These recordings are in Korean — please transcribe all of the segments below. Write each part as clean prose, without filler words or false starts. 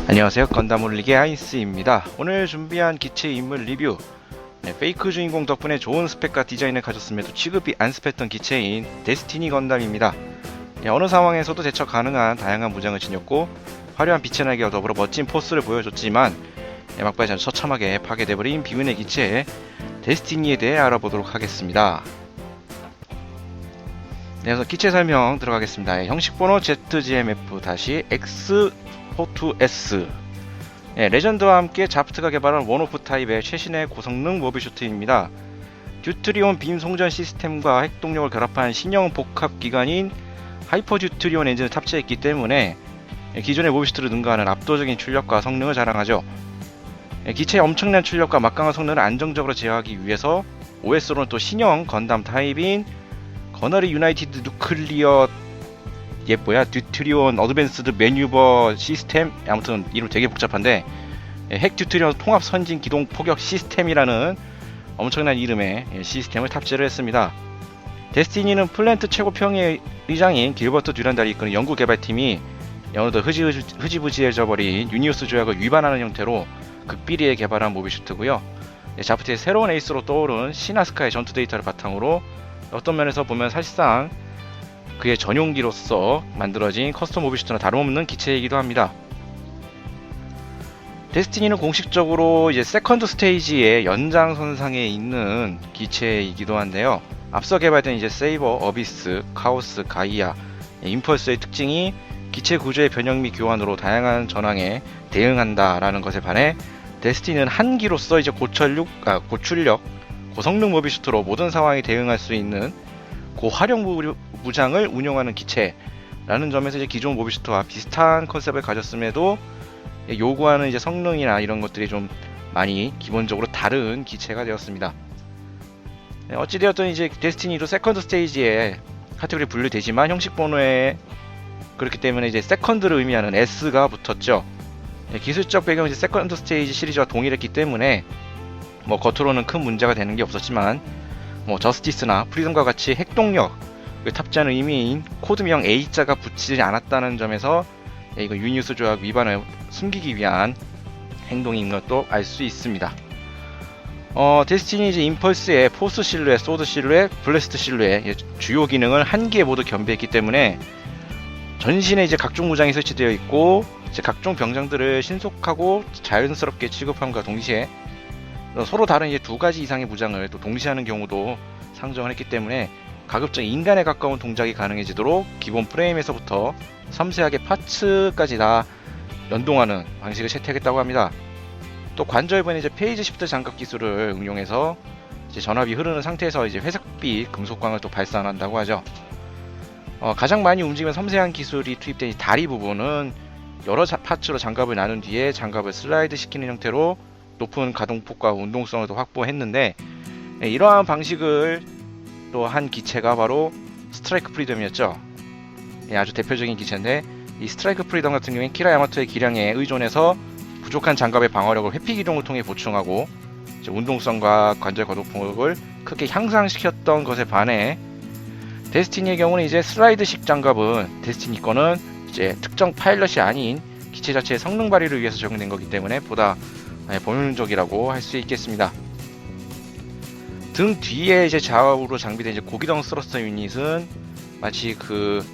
안녕하세요, 건담 올리기의 하이스입니다. 오늘 준비한 기체 인물 리뷰. 페이크 주인공 덕분에 좋은 스펙과 디자인을 가졌음에도 취급이 안 스펙던 기체인 데스티니 건담입니다. 어느 상황에서도 대처 가능한 다양한 무장을 지녔고 화려한 빛의 날개와 더불어 멋진 포스를 보여줬지만 막바지 처참하게 파괴돼버린 비운의 기체 데스티니에 대해 알아보도록 하겠습니다. 그래서 기체 설명 들어가겠습니다. 형식 번호 ZGMF-X42S. 레전드와 함께 자프트가 개발한 원오프 타입의 최신의 고성능 모비슈트입니다. 듀트리온 빔 송전 시스템과 핵동력을 결합한 신형 복합 기관인 하이퍼 듀트리온 엔진을 탑재했기 때문에 기존의 모비슈트를 능가하는 압도적인 출력과 성능을 자랑하죠. 기체의 엄청난 출력과 막강한 성능을 안정적으로 제어하기 위해서 OS로는 또 신형 건담 타입인 거너리 유나이티드 누클리어 듀트리온 어드밴스드 매뉴버 시스템, 아무튼 이름 되게 복잡한데 핵 듀트리온 통합 선진 기동 포격 시스템이라는 엄청난 이름의 시스템을 탑재를 했습니다. 데스티니는 플랜트 최고 평의장인 길버트 듀란달이 이끄는 연구개발팀이 어느덧 흐지부지해져버린 유니오스 조약을 위반하는 형태로 극비리에 개발한 모비슈트고요. 자프트의 새로운 에이스로 떠오른 시나스카의 전투 데이터를 바탕으로 어떤 면에서 보면 사실상 그의 전용기로서 만들어진 커스텀 모비슈트나 다름없는 기체이기도 합니다. 데스티니는 공식적으로 이제 세컨드 스테이지의 연장선상에 있는 기체이기도 한데요. 앞서 개발된 이제 세이버, 어비스, 카오스, 가이아, 임펄스의 특징이 기체 구조의 변형 및 교환으로 다양한 전황에 대응한다라는 것에 반해 데스티니는 한 기로서 이제 고출력, 고성능 모비슈트로 모든 상황에 대응할 수 있는 고화력 무장을 운용하는 기체라는 점에서 이제 기존 모비슈트와 비슷한 컨셉을 가졌음에도 요구하는 이제 성능이나 이런 것들이 좀 많이 기본적으로 다른 기체가 되었습니다. 어찌되었든 이제 데스티니도 세컨드 스테이지에 카테고리에 분류되지만 형식 번호에 그렇기 때문에 이제 세컨드를 의미하는 S가 붙었죠. 기술적 배경은 이제 세컨드 스테이지 시리즈와 동일했기 때문에 겉으로는 큰 문제가 되는 게 없었지만 저스티스나 프리덤과 같이 핵동력을 탑재하는 의미인 코드명 A자가 붙이지 않았다는 점에서 이거 유니오스 조약 위반을 숨기기 위한 행동인 것도 알 수 있습니다. 데스티니 이제 임펄스의 포스 실루엣, 소드 실루엣, 블래스트 실루엣 주요 기능을 한 개에 모두 겸비했기 때문에 전신에 이제 각종 무장이 설치되어 있고 이제 각종 병장들을 신속하고 자연스럽게 취급함과 동시에 서로 다른 이제 두 가지 이상의 무장을 또 동시에 하는 경우도 상정을 했기 때문에 가급적 인간에 가까운 동작이 가능해지도록 기본 프레임에서부터 섬세하게 파츠까지 다 연동하는 방식을 채택했다고 합니다. 또 관절부에는 이제 페이지 시프트 장갑 기술을 응용해서 이제 전압이 흐르는 상태에서 이제 회색빛 금속광을 또 발산한다고 하죠. 가장 많이 움직이는 섬세한 기술이 투입된 이 다리 부분은 여러 파츠로 장갑을 나눈 뒤에 장갑을 슬라이드 시키는 형태로 높은 가동폭과 운동성을 또 확보했는데 이러한 방식을 또 한 기체가 바로 스트라이크 프리덤이었죠. 아주 대표적인 기체인데 이 스트라이크 프리덤 같은 경우엔 키라 야마토의 기량에 의존해서 부족한 장갑의 방어력을 회피 기동을 통해 보충하고 운동성과 관절 가동폭을 크게 향상시켰던 것에 반해 데스티니의 경우는 이제 슬라이드식 장갑은 데스티니 거는 이제 특정 파일럿이 아닌 기체 자체의 성능 발휘를 위해서 적용된 거기 때문에 보다 본능적이라고 할 수 있겠습니다. 등 뒤에 이제 좌우로 장비된 이제 고기동 스러스터 유닛은 마치 그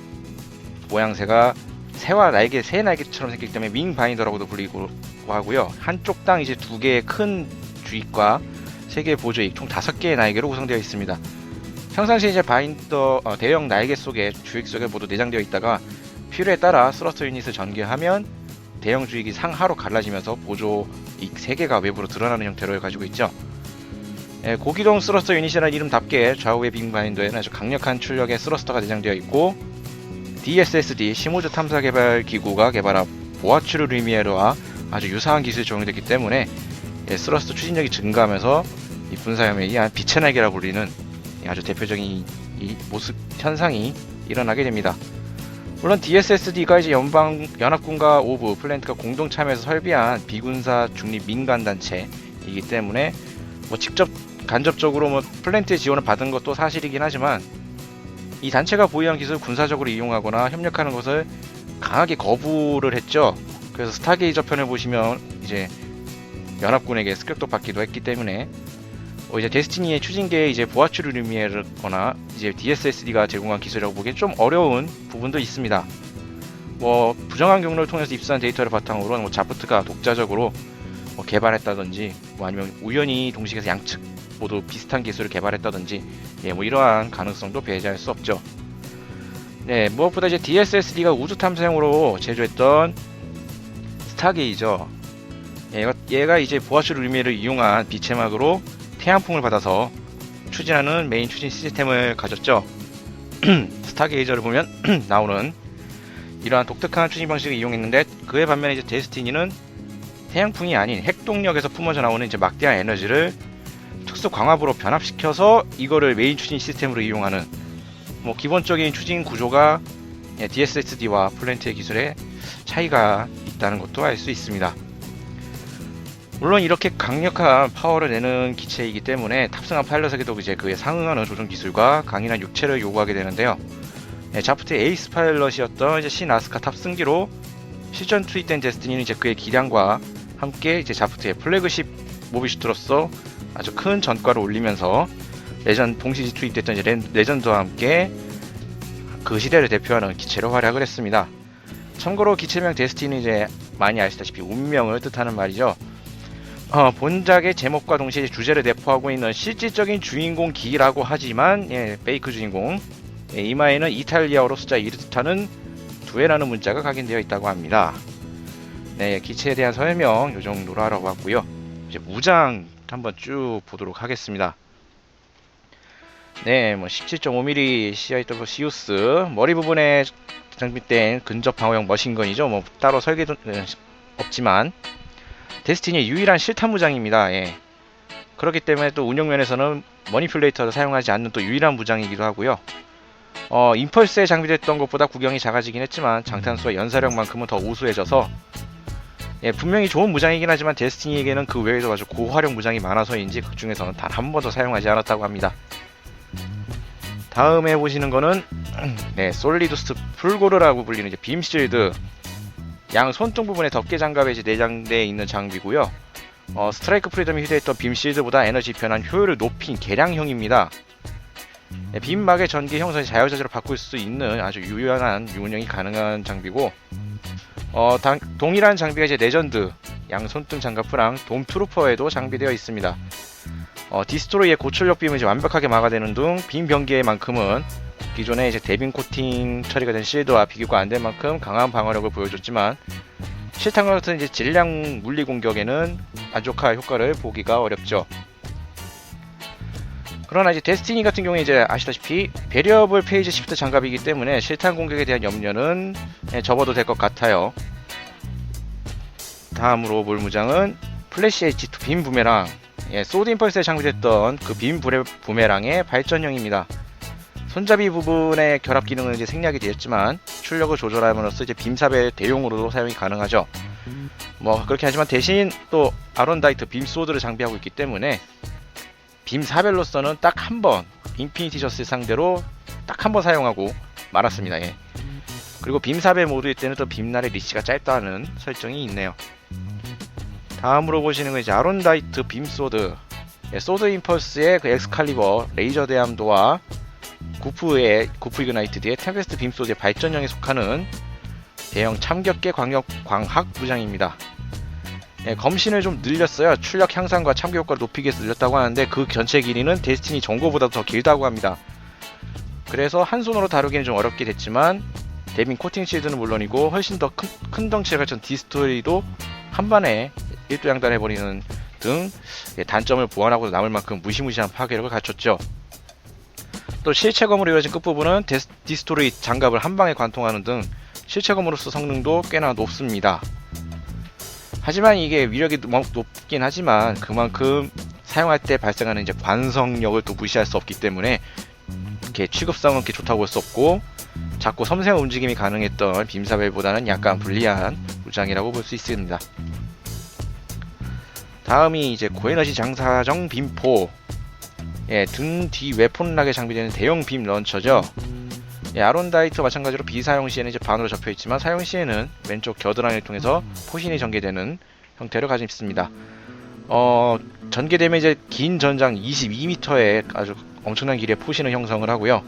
모양새가 새 날개처럼 생기기 때문에 윙 바인더라고도 불리고 하고요. 한쪽당 이제 두 개의 큰 주익과 세 개의 보조익, 총 5개의 날개로 구성되어 있습니다. 평상시에 이제 바인더 대형 날개 속에 주익 속에 모두 내장되어 있다가 필요에 따라 스러스터 유닛을 전개하면 대형 주익이 상하로 갈라지면서 보조익 3개가 외부로 드러나는 형태를 가지고 있죠. 고기동 스러스터 유닛이라는 이름답게 좌우의 빙 바인더에는 아주 강력한 출력의 스러스터가 내장되어 있고 DSSD 시모즈 탐사 개발 기구가 개발한 보아츄르 루미에르와 아주 유사한 기술이 적용됐기 때문에 스러스터 추진력이 증가하면서 이 분사염에 의한 빛의 날개라 불리는 아주 대표적인 이 모습 현상이 일어나게 됩니다. 물론 DSSD가 이제 연합군과 오브 플랜트가 공동 참여해서 설비한 비군사 중립 민간 단체이기 때문에 직접 간접적으로 플랜트의 지원을 받은 것도 사실이긴 하지만 이 단체가 보유한 기술을 군사적으로 이용하거나 협력하는 것을 강하게 거부를 했죠. 그래서 스타게이저 편을 보시면 이제 연합군에게 습격도 받기도 했기 때문에 이제 데스티니의 추진계에 이제 보아츄르 루미에르거나 이제 DSSD가 제공한 기술이라고 보기엔 좀 어려운 부분도 있습니다. 뭐 부정한 경로를 통해서 입수한 데이터를 바탕으로 뭐 자프트가 독자적으로 뭐 개발했다든지 뭐 아니면 우연히 동식에서 양측 모두 비슷한 기술을 개발했다든지 예, 뭐 이러한 가능성도 배제할 수 없죠. 네, 무엇보다 이제 DSSD가 우주 탐사용으로 제조했던 스타게이저 얘가 이제 보아츄르 루미에를 이용한 빛체막으로 태양풍을 받아서 추진하는 메인 추진 시스템을 가졌죠. 스타게이저를 보면 나오는 이러한 독특한 추진 방식을 이용했는데 그에 반면에 이제 데스티니는 태양풍이 아닌 핵동력에서 품어져 나오는 이제 막대한 에너지를 특수 광합으로 변압시켜서 이거를 메인 추진 시스템으로 이용하는 뭐 기본적인 추진 구조가 DSSD와 플랜트의 기술에 차이가 있다는 것도 알 수 있습니다. 물론 이렇게 강력한 파워를 내는 기체이기 때문에 탑승한 파일럿에게도 이제 그에 상응하는 조종 기술과 강인한 육체를 요구하게 되는데요. 자프트의 에이스 파일럿이었던 이제 신아스카 탑승기로 실전 투입된 데스티니는 이제 그의 기량과 함께 이제 자프트의 플래그십 모비슈트로서 아주 큰 전과를 올리면서 동시 투입됐던 이제 레전드와 함께 그 시대를 대표하는 기체로 활약을 했습니다. 참고로 기체명 데스티니는 이제 많이 아시다시피 운명을 뜻하는 말이죠. 본작의 제목과 동시에 주제를 내포하고 있는 실질적인 주인공 기라고 하지만 페이크 주인공 이마에는 이탈리아어로 숫자 2를 뜻하는 두에라는 문자가 각인되어 있다고 합니다. 네, 기체에 대한 설명 이 정도로 알아봤고요. 이제 무장 한번 쭉 보도록 하겠습니다. 네, 뭐 17.5mm CIW 시우스 머리 부분에 장비된 근접 방어용 머신건이죠. 뭐 따로 설계도 없지만 데스티니의 유일한 실탄 무장입니다. 그렇기 때문에 또 운용 면에서는 머니플레이터를 사용하지 않는 또 유일한 무장이기도 하고요. 임펄스에 장비됐던 것보다 구경이 작아지긴 했지만 장탄수와 연사력만큼은 더 우수해져서 분명히 좋은 무장이긴 하지만 데스티니에게는 그 외에도 아주 고화력 무장이 많아서인지 그 중에서는 단 한 번도 사용하지 않았다고 합니다. 다음에 보시는 거는 솔리드스 풀고르라고 불리는 이제 빔실드 양 손등 부분에 덮개 장갑에 이제 내장되어 있는 장비고요. 스트라이크 프리덤이 휴대했던 빔실드보다 에너지 변환 효율을 높인 개량형입니다. 빔막의 전기 형성이 자유자재로 바꿀 수 있는 아주 유연한 운영이 가능한 장비고 동일한 장비가 이제 레전드 양 손등 장갑프랑 돔 트루퍼에도 장비되어 있습니다. 디스트로이의 고출력 빔을 이제 완벽하게 막아내는 등 빔 변기에만큼은 기존에 이제 대빔 코팅 처리가 된 실드와 비교가 안 될 만큼 강한 방어력을 보여줬지만 실탄과 같은 이제 질량 물리 공격에는 만족할 효과를 보기가 어렵죠. 그러나 이제 데스티니 같은 경우에 이제 아시다시피 베리어블 페이지 시프트 장갑이기 때문에 실탄 공격에 대한 염려는 접어도 될 것 같아요. 다음으로 볼 무장은 플래시 H2 빔 부메랑 소드 임펄스에 장비됐던 그 빔 부메랑의 발전형입니다. 손잡이 부분의 결합 기능은 이제 생략이 되었지만 출력을 조절함으로써 이제 빔삽의 대용으로도 사용이 가능하죠. 뭐 그렇게 하지만 대신 또 아론다이트 빔 소드를 장비하고 있기 때문에 빔 사벨로서는 딱 한 번 인피니티 저스 상대로 딱 한 번 사용하고 말았습니다. 그리고 빔 사벨 모드일 때는 또 빔날의 리치가 짧다는 설정이 있네요. 다음으로 보시는 건 이제 아론다이트 빔 소드 소드 임펄스의 그 엑스칼리버 레이저 대함도와 구프 이그나이트드의 템페스트 빔 소드의 발전형에 속하는 대형 참격계 광학 무장입니다. 검신을 좀 늘렸어요. 출력 향상과 참교 효과를 높이기 위해서 늘렸다고 하는데 그 전체 길이는 데스티니 전고보다 더 길다고 합니다. 그래서 한 손으로 다루기는 좀 어렵게 됐지만 데빔 코팅 실드는 물론이고 훨씬 더 큰 덩치를 갖춘 디스토리도 한 번에 일도양단해버리는 등 단점을 보완하고 남을 만큼 무시무시한 파괴력을 갖췄죠. 또 실체검으로 이루어진 끝부분은 디스토리 장갑을 한 방에 관통하는 등 실체검으로서 성능도 꽤나 높습니다. 하지만 이게 위력이 높긴 하지만 그만큼 사용할 때 발생하는 이제 관성력을 또 무시할 수 없기 때문에 이렇게 취급성은 이렇게 좋다고 볼 수 없고 작고 섬세한 움직임이 가능했던 빔사벨보다는 약간 불리한 무장이라고 볼 수 있습니다. 다음이 이제 고에너지 장사정 빔포 등 뒤 웨폰락에 장비되는 대형 빔 런처죠. 아론다이트 마찬가지로 비사용 시에는 이제 반으로 접혀 있지만 사용 시에는 왼쪽 겨드랑이를 통해서 포신이 전개되는 형태를 가지고 있습니다. 전개되면 이제 긴 전장 22m의 아주 엄청난 길이의 포신을 형성을 하고요.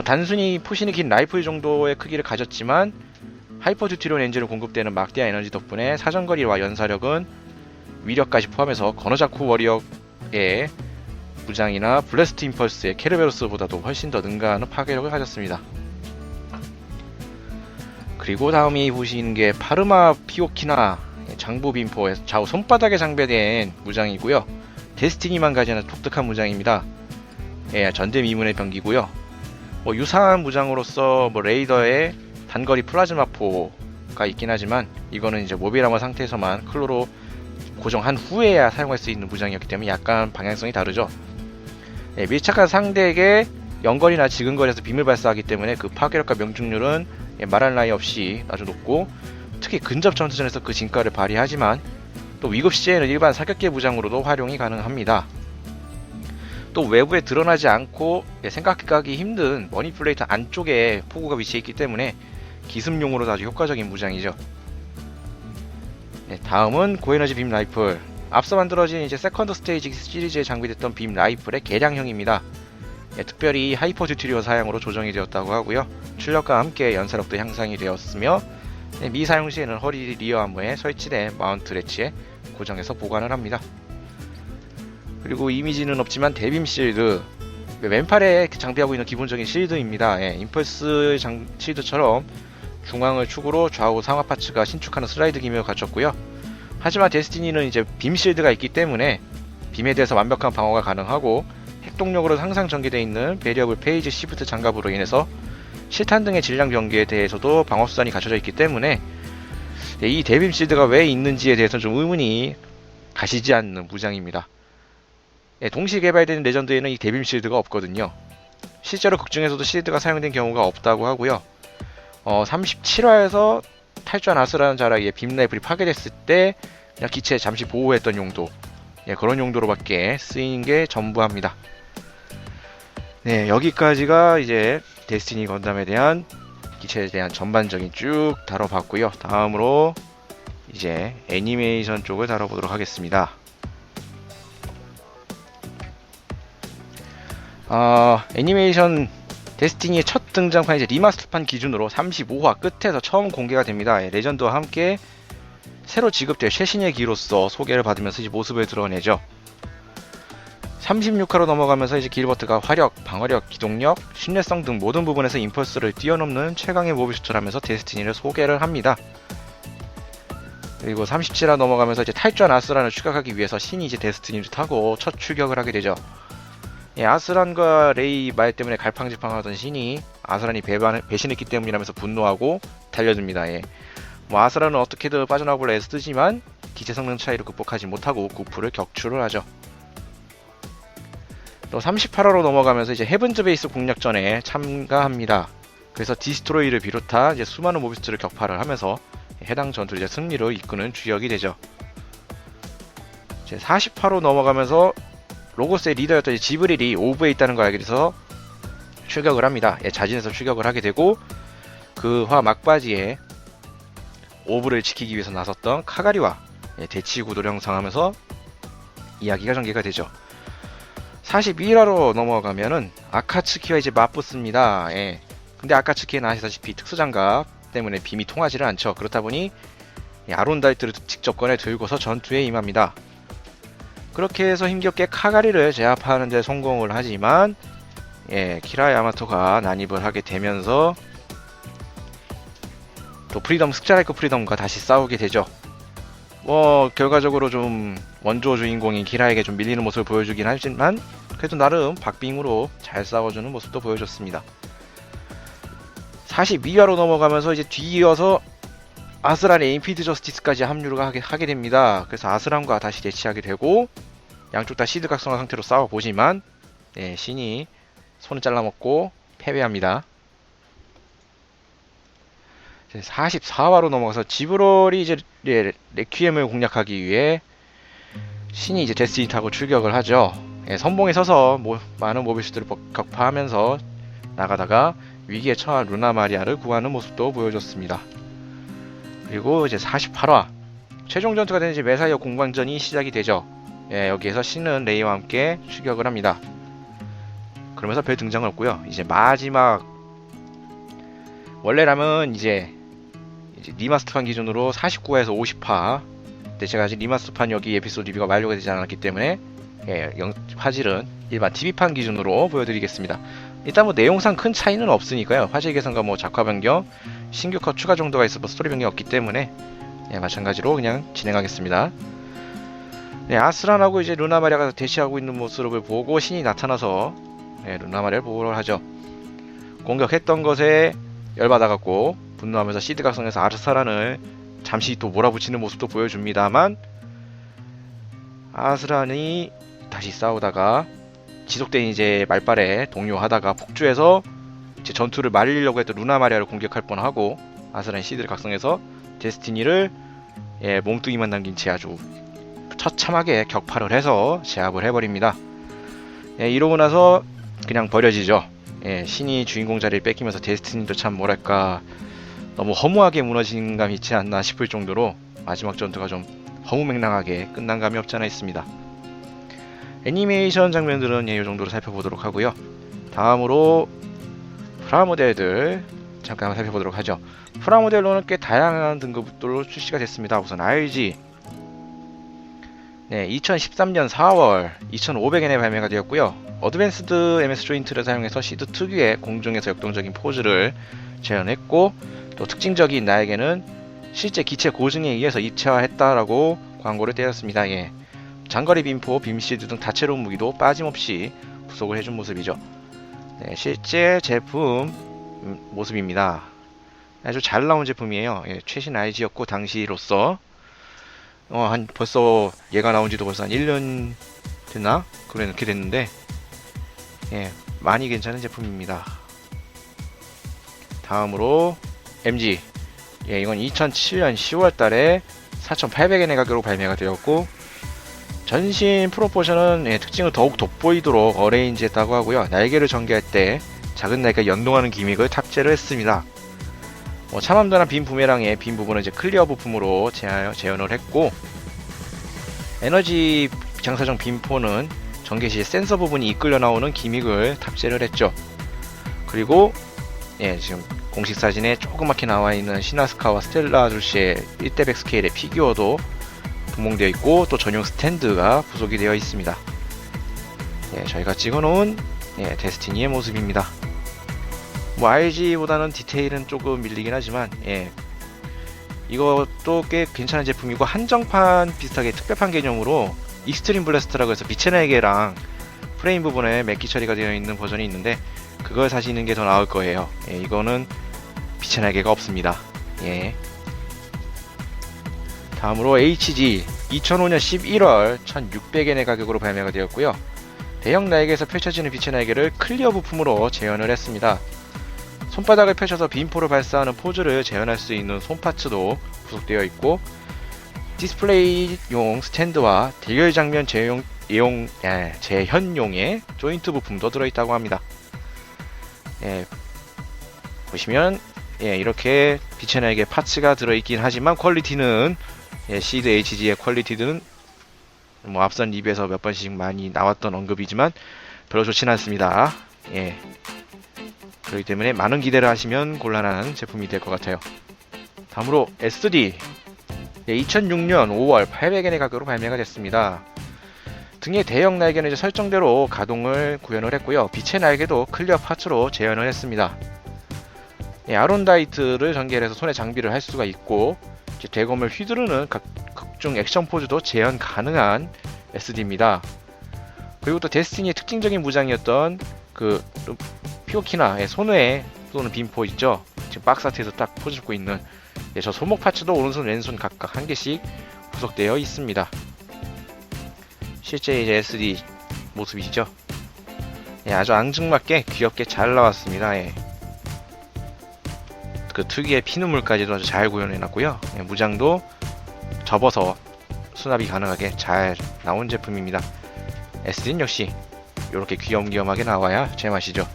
단순히 포신이 긴 라이플 정도의 크기를 가졌지만 하이퍼 듀티론 엔진으로 공급되는 막대한 에너지 덕분에 사정거리와 연사력은 위력까지 포함해서 거노자쿠 워리어의 무장이나 블래스트 임펄스의 케르베로스보다도 훨씬 더 능가하는 파괴력을 가졌습니다. 그리고 다음이 보시는 게 파르마 피오키나 장부 빈포의 좌우 손바닥에 장배된 무장이고요. 데스티니만 가지는 독특한 무장입니다. 전대미문의 병기고요. 유사한 무장으로서 레이더의 단거리 플라즈마포가 있긴 하지만 이거는 이제 모빌아머 상태에서만 클로로 고정한 후에야 사용할 수 있는 무장이었기 때문에 약간 방향성이 다르죠. 밀착한 상대에게 연거리나 지근거리에서 빔을 발사하기 때문에 그 파괴력과 명중률은 말할 나위 없이 아주 높고, 특히 근접 전투전에서 그 진가를 발휘하지만 또 위급 시에는 일반 사격계 무장으로도 활용이 가능합니다. 또 외부에 드러나지 않고 생각하기 힘든 머니플레이터 안쪽에 포구가 위치해 있기 때문에 기습용으로도 아주 효과적인 무장이죠. 다음은 고에너지 빔 라이플. 앞서 만들어진 이제 세컨드 스테이지 시리즈에 장비됐던 빔 라이플의 개량형입니다. 특별히 하이퍼 듀티리어 사양으로 조정이 되었다고 하고요. 출력과 함께 연사력도 향상이 되었으며 미사용 시에는 허리 리어 암호에 설치된 마운트 레치에 고정해서 보관을 합니다. 그리고 이미지는 없지만 대빔 실드, 왼팔에 장비하고 있는 기본적인 실드입니다. 임펄스 실드처럼 중앙을 축으로 좌우 상하 파츠가 신축하는 슬라이드 기믹을 갖췄고요. 하지만 데스티니는 이제 빔 실드가 있기 때문에 빔에 대해서 완벽한 방어가 가능하고, 핵동력으로 항상 전개되어 있는 베리어블 페이지 시프트 장갑으로 인해서 실탄 등의 질량 변기에 대해서도 방어수단이 갖춰져 있기 때문에 이 대빔 실드가 왜 있는지에 대해서는 좀 의문이 가시지 않는 무장입니다. 동시 개발된 레전드에는 이 대빔 실드가 없거든요. 실제로 극중에서도 실드가 사용된 경우가 없다고 하고요. 37화에서 탈주한 아스라는 자락에 빔 라이플이 파괴됐을 때 그냥 기체에 잠시 보호했던 용도, 그런 용도로밖에 쓰이는 게 전부합니다. 여기까지가 이제 데스티니 건담에 대한 기체에 대한 전반적인 쭉 다뤄봤고요. 다음으로 이제 애니메이션 쪽을 다뤄보도록 하겠습니다. 애니메이션 데스티니의 첫 등장판 이제 리마스터판 기준으로 35화 끝에서 처음 공개가 됩니다. 레전드와 함께 새로 지급될 최신의 기로서 소개를 받으면서 이제 모습을 드러내죠. 36화로 넘어가면서 이제 길버트가 화력, 방어력, 기동력, 신뢰성 등 모든 부분에서 임펄스를 뛰어넘는 최강의 모비슈트라면서 데스티니를 소개를 합니다. 그리고 37화 넘어가면서 이제 탈주한 아스란을 추격하기 위해서 신이 이제 데스티니를 타고 첫 출격을 하게 되죠. 아스란과 레이 말 때문에 갈팡질팡하던 신이 아스란이 배신했기 때문이라면서 분노하고 달려듭니다. 아스란은 어떻게든 빠져나오려 애쓰지만 기체 성능 차이를 극복하지 못하고 구프를 격추를 하죠. 또 38화로 넘어가면서 이제 헤븐즈 베이스 공략전에 참가합니다. 그래서 디스트로이를 비롯한 이제 수많은 모비스트를 격파를 하면서 해당 전투를 이제 승리로 이끄는 주역이 되죠. 이제 40화로 넘어가면서 로고스의 리더였던 지브릴이 오브에 있다는 걸 알게 돼서 출격을 합니다. 자진해서 출격을 하게 되고, 그 화 막바지에 오브를 지키기 위해서 나섰던 카가리와 대치 구도를 형성하면서 이야기가 전개가 되죠. 41화로 넘어가면은 아카츠키와 이제 맞붙습니다. 근데 아카츠키는 아시다시피 특수장갑 때문에 빔이 통하지를 않죠. 그렇다 보니 아론다이트를 직접 꺼내 들고서 전투에 임합니다. 그렇게 해서 힘겹게 카가리를 제압하는 데 성공을 하지만 키라 야마토가 난입을 하게 되면서 또 프리덤 스크라이크 프리덤과 다시 싸우게 되죠. 결과적으로 좀 원조 주인공인 키라에게 좀 밀리는 모습을 보여주긴 하지만 그래도 나름 박빙으로 잘 싸워주는 모습도 보여줬습니다. 42화로 넘어가면서 이제 뒤이어서 아스란의 인피드 저스티스까지 합류를 하게 됩니다. 그래서 아스란과 다시 대치하게 되고, 양쪽 다 시드 각성한 상태로 싸워보지만 신이 손을 잘라먹고 패배합니다. 44화로 넘어가서 지브롤이 이제 레퀴엠을 공략하기 위해 신이 이제 데스티니 타고 출격을 하죠. 선봉에 서서 많은 모비스들을 격파하면서 나가다가 위기에 처한 루나 마리아를 구하는 모습도 보여줬습니다. 그리고 이제 48화 최종 전투가 되는 이제 메사이어 공방전이 시작이 되죠. 예, 여기에서 신은 레이와 함께 추격을 합니다. 그러면서 별 등장은 없고요. 이제 마지막 원래라면 이제 리마스터판 기준으로 49화에서 50화. 근데 제가 아직 리마스터판 여기 에피소드 리뷰가 완료가 되지 않았기 때문에 예, 화질은 일반 TV판 기준으로 보여드리겠습니다. 일단 뭐 내용상 큰 차이는 없으니까요. 화질 개선과 뭐 작화 변경, 신규 컷 추가 정도가 있어 뭐 스토리 변경이 없기 때문에 예, 마찬가지로 그냥 진행하겠습니다. 네, 아스란하고 이제 루나 마리아가 대시하고 있는 모습을 보고 신이 나타나서 예, 루나 마리아를 보호를 하죠. 공격했던 것에 열받아갖고 분노하면서 시드 각성해서 아스란을 잠시 또 몰아붙이는 모습도 보여줍니다만 아스란이 다시 싸우다가 지속된 이제 말발에 동요하다가 폭주해서 이제 전투를 말리려고 했던 루나 마리아를 공격할 뻔하고 아스란이 시드를 각성해서 데스티니를 예, 몸뚱이만 남긴 채 아주 처참하게 격파를 해서 제압을 해버립니다. 예, 이러고 나서 그냥 버려지죠. 예, 신이 주인공 자리를 뺏기면서 데스티니도 참 뭐랄까 너무 허무하게 무너진 감이 있지 않나 싶을 정도로 마지막 전투가 좀 허무맹랑하게 끝난 감이 없지 않아 있습니다. 애니메이션 장면들은 이 정도로 살펴보도록 하고요. 다음으로 프라모델들 잠깐 살펴보도록 하죠. 프라모델로는 꽤 다양한 등급으로 출시가 됐습니다. 우선 RG 네, 2013년 4월 2500엔에 발매가 되었고요. 어드밴스드 MS 조인트를 사용해서 시드 특유의 공중에서 역동적인 포즈를 재현했고 또 특징적인 나에게는 실제 기체 고증에 의해서 입체화했다라고 광고를 때렸습니다. 예. 장거리 빔포, 빔시드 등 다채로운 무기도 빠짐없이 부속을 해준 모습이죠. 네, 실제 제품 모습입니다. 아주 잘 나온 제품이에요. 예, 최신 RG였고 당시로서 벌써 얘가 나온지도 벌써 한 1년 됐나? 그렇게 됐는데 예, 많이 괜찮은 제품입니다. 다음으로 MG 예, 이건 2007년 10월달에 4,800엔의 가격으로 발매가 되었고 전신 프로포션은 예, 특징을 더욱 돋보이도록 어레인지했다고 하고요. 날개를 전개할 때 작은 날개가 연동하는 기믹을 탑재를 했습니다. 차맘전한 빔 부메랑의 빔 부분은 이제 클리어 부품으로 재현을 했고 에너지 장사정 빔포는 전개 시 센서 부분이 이끌려 나오는 기믹을 탑재를 했죠. 그리고 예, 지금 공식 사진에 조그맣게 나와 있는 시나스카와 스텔라 줄시의 1대100 스케일의 피규어도 동봉되어 있고 또 전용 스탠드가 부속이 되어 있습니다. 예, 저희가 찍어놓은 예, 데스티니의 모습입니다. 뭐 RG보다는 디테일은 조금 밀리긴 하지만 예, 이것도 꽤 괜찮은 제품이고 한정판 비슷하게 특별판 개념으로 익스트림 블래스트라고 해서 빛의 날개랑 프레임 부분에 맥기 처리가 되어 있는 버전이 있는데 그걸 사시는 게 더 나을 거예요. 예, 이거는 빛의 날개가 없습니다. 예. 다음으로 HG 2005년 11월 1600엔의 가격으로 발매가 되었고요. 대형 날개에서 펼쳐지는 빛의 날개를 클리어 부품으로 재현을 했습니다. 손바닥을 펼쳐서 빔포를 발사하는 포즈를 재현할 수 있는 손파츠도 부속되어 있고 디스플레이용 스탠드와 대결 장면 재현용의 조인트 부품도 들어있다고 합니다. 예, 보시면 예, 이렇게 빛의 날개 파츠가 들어있긴 하지만 퀄리티는 예, 시드 HG의 퀄리티는 뭐 앞선 리뷰에서 몇 번씩 많이 나왔던 언급이지만 별로 좋진 않습니다. 예. 그렇기 때문에 많은 기대를 하시면 곤란한 제품이 될 것 같아요. 다음으로 SD 예, 2006년 5월 800엔의 가격으로 발매가 됐습니다. 등의 대형 날개는 이제 설정대로 가동을 구현을 했고요. 빛의 날개도 클리어 파츠로 재현을 했습니다. 예, 아론다이트를 전개해서 손에 장비를 할 수가 있고 이제 대검을 휘두르는 각종 액션 포즈도 재현 가능한 SD입니다. 그리고 또 데스티니의 특징적인 무장이었던 그 피오키나 손에 쏘는 빔포 있죠. 지금 박스 상태에서 딱 포즈 잡고 있는 예, 저 손목 파츠도 오른손 왼손 각각 한 개씩 부속되어 있습니다. 실제 이제 SD 모습이죠. 예, 아주 앙증맞게 귀엽게 잘 나왔습니다. 예. 그 특유의 피눈물까지도 아주 잘 구현해놨고요. 예, 무장도 접어서 수납이 가능하게 잘 나온 제품입니다. SD는 역시 이렇게 귀염귀염하게 나와야 제맛이죠.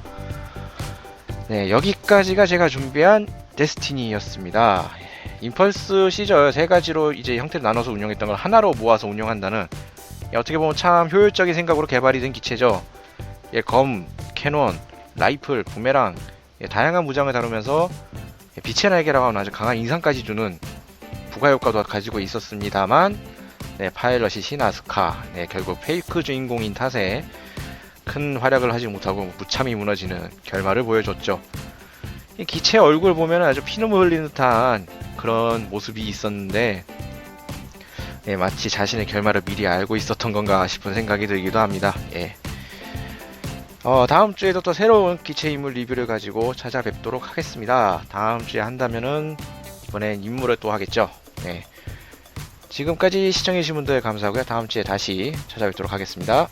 네, 여기까지가 제가 준비한 데스티니였습니다. 임펄스 시절 세 가지로 이제 형태를 나눠서 운영했던 걸 하나로 모아서 운영한다는, 어떻게 보면 참 효율적인 생각으로 개발이 된 기체죠. 검, 캐논, 라이플, 부메랑, 다양한 무장을 다루면서 빛의 날개라고 하는 아주 강한 인상까지 주는 부가 효과도 가지고 있었습니다만, 파일럿이 신아스카, 결국 페이크 주인공인 탓에 큰 활약을 하지 못하고 무참히 무너지는 결말을 보여줬죠. 이 기체 얼굴 보면 아주 피눈물 흘리는 듯한 그런 모습이 있었는데, 마치 자신의 결말을 미리 알고 있었던 건가 싶은 생각이 들기도 합니다. 다음 주에도 또 새로운 기체 인물 리뷰를 가지고 찾아뵙도록 하겠습니다. 다음 주에 한다면은 이번엔 인물을 또 하겠죠. 지금까지 시청해주신 분들 감사하고요. 다음 주에 다시 찾아뵙도록 하겠습니다.